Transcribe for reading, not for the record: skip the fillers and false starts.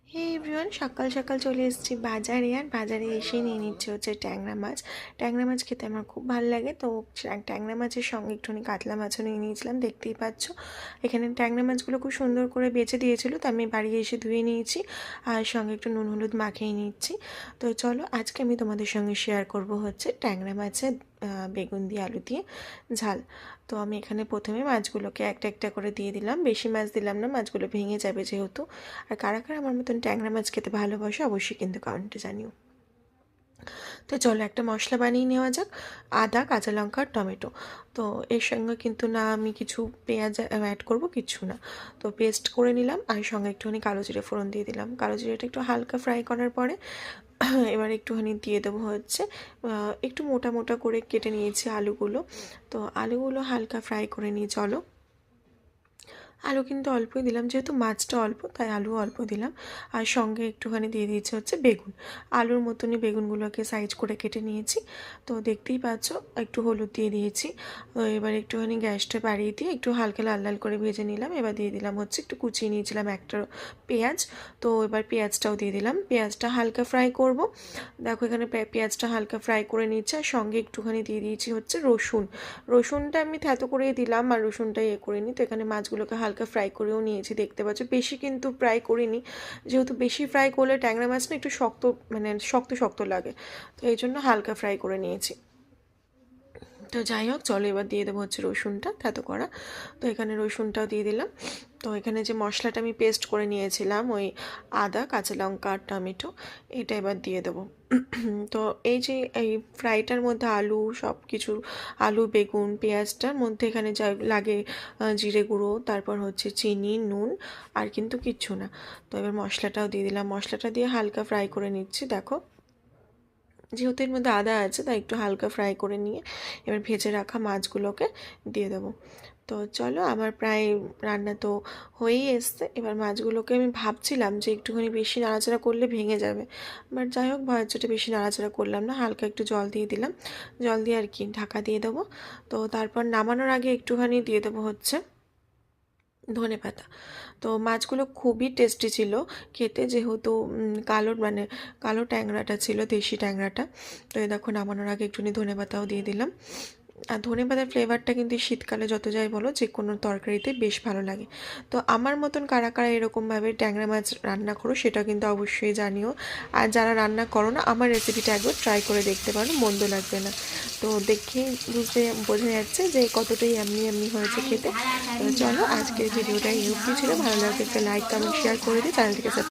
হে everyone, সকাল সকাল চলে এসেছি বাজারে। আর বাজারে এসে নিয়ে নিচ্ছে হচ্ছে ট্যাংরা মাছ। ট্যাংরা মাছ খেতে আমার খুব ভালো লাগে, তো ট্যাংরা মাছের সঙ্গে একটুখানি কাতলা মাছও নিয়ে নিয়েছিলাম। দেখতেই পাচ্ছ এখানে ট্যাংরা মাছগুলো খুব সুন্দর করে বেছে দিয়েছিল, তো আমি বাড়ি এসে ধুয়ে নিয়েছি আর সঙ্গে একটু নুন হলুদ মাখিয়ে নিচ্ছি। তো চলো আজকে আমি তোমাদের সঙ্গে শেয়ার করব হচ্ছে ট্যাংরা মাছের বেগুন দিয়ে আলু দিয়ে ঝাল। তো আমি এখানে প্রথমে মাছগুলোকে একটা একটা করে দিয়ে দিলাম, বেশি মাছ দিলাম না, মাছগুলো ভেঙে যাবে যেহেতু। আর কারা কারা আমার মতন ট্যাংরা মাছ খেতে ভালোবাসো অবশ্যই কিন্তু কমেন্টে জানিও। তো চলো একটা মশলা বানিয়ে নেওয়া যাক। আদা, কাঁচা লঙ্কা, টমেটো। তো এর সঙ্গে কিন্তু না আমি কিছু পেঁয়াজ অ্যাড করব, কিছু না। তো পেস্ট করে নিলাম আর সঙ্গে একটুখানি কালো জিরে ফোড়ন দিয়ে দিলাম। কালো জিরেটা একটু হালকা ফ্রাই করার পরে এবার একটুখানি দিয়ে দেবো হচ্ছে একটু মোটা মোটা করে কেটে নিয়েছি আলুগুলো। তো আলুগুলো হালকা ফ্রাই করে নিয়ে চলো। আলু কিন্তু অল্পই দিলাম, যেহেতু মাছটা অল্প তাই আলু অল্প দিলাম। আর সঙ্গে একটুখানি দিয়ে দিয়েছি হচ্ছে বেগুন। আলুর মতনই বেগুনগুলোকে সাইজ করে কেটে নিয়েছি। তো দেখতেই পাচ্ছ একটু হলুদ দিয়ে দিয়েছি। তো এবার একটুখানি গ্যাসটা বাড়িয়ে দিয়ে একটু হালকা লাল লাল করে ভেজে নিলাম। এবার দিয়ে দিলাম হচ্ছে একটু কুচিয়ে নিয়েছিলাম একটা পেঁয়াজ। তো এবার পেঁয়াজটাও দিয়ে দিলাম, পেঁয়াজটা হালকা ফ্রাই করব। দেখো এখানে পেঁয়াজটা হালকা ফ্রাই করে নিচ্ছে আর সঙ্গে একটুখানি দিয়ে দিয়েছি হচ্ছে রসুন। রসুনটা আমি থ্যাতো করেই দিলাম আর রসুনটা করিনি। তো এখানে মাছগুলোকে হালকা ফ্রাই করেও নিয়েছি, দেখতে পাচ্ছ। বেশি কিন্তু ফ্রাই করিনি, যেহেতু বেশি ফ্রাই করলে ট্যাংরা মাছ না একটু শক্ত, মানে শক্ত শক্ত লাগে, তো এই জন্য হালকা ফ্রাই করে নিয়েছি। তো যাই হোক চলো এবার দিয়ে দেবো হচ্ছে রসুনটা থ্যাতো করা। তো এখানে রসুনটাও দিয়ে দিলাম। তো এখানে যে মশলাটা আমি পেস্ট করে নিয়েছিলাম ওই আদা, কাঁচা লঙ্কা আর টমেটো, এটা এবার দিয়ে দেবো। তো এই যে এই ফ্রাইটার মধ্যে আলু সব কিছু, আলু বেগুন পেঁয়াজটার মধ্যে এখানে যা লাগে জিরে গুঁড়ো, তারপর হচ্ছে চিনি, নুন, আর কিন্তু কিচ্ছু না। তো এবার মশলাটাও দিয়ে দিলাম, মশলাটা দিয়ে হালকা ফ্রাই করে নিচ্ছি। দেখো যেহেতু এর মধ্যে আদা আছে তাই একটু হালকা ফ্রাই করে নিয়ে এবার ভেজে রাখা মাছগুলোকে দিয়ে দেবো। তো চলো আমার প্রায় রান্না তো হয়েই এসছে। এবার মাছগুলোকে আমি ভাবছিলাম যে একটুখানি বেশি নাড়াচাড়া করলে ভেঙে যাবে, বাট যাই হোক ভয়ের চোটে বেশি নাড়াচাড়া করলাম না, হালকা একটু জল দিয়ে দিলাম। জল দিয়ে আর কি ঢাকা দিয়ে দেবো। তো তারপর নামানোর আগে একটুখানি দিয়ে দেবো হচ্ছে ধনেপাতা। তো মাছগুলো খুবই টেস্টি ছিল খেতে, যেহেতু কালো মানে কালো ট্যাংরাটা ছিল, দেশি ট্যাংরাটা। তো এই দেখো নামানোর আগে একটুখানি ধনেপাতাও দিয়ে দিলাম। আর ধনেপাতার ফ্লেভারটা কিন্তু শীতকালে যত যাই বলো যে কোনো তরকারিতে বেশ ভালো লাগে। তো আমার মতন কারা কারা এরকমভাবে ট্যাংরা মাছ রান্না করো সেটা কিন্তু অবশ্যই জানিও। আর যারা রান্না করো না আমার রেসিপিটা একবার ট্রাই করে দেখতে পারো, মন্দ লাগবে না। তো দেখেই বোঝা যাচ্ছে যে কতটাই এমনি এমনি হয়েছে খেতে। তো চলো আজকের ভিডিওটা এই অবধি ছিল। ভালো লাগলে একটা লাইক কমেন্ট শেয়ার করে দিই, চ্যানেলটিকে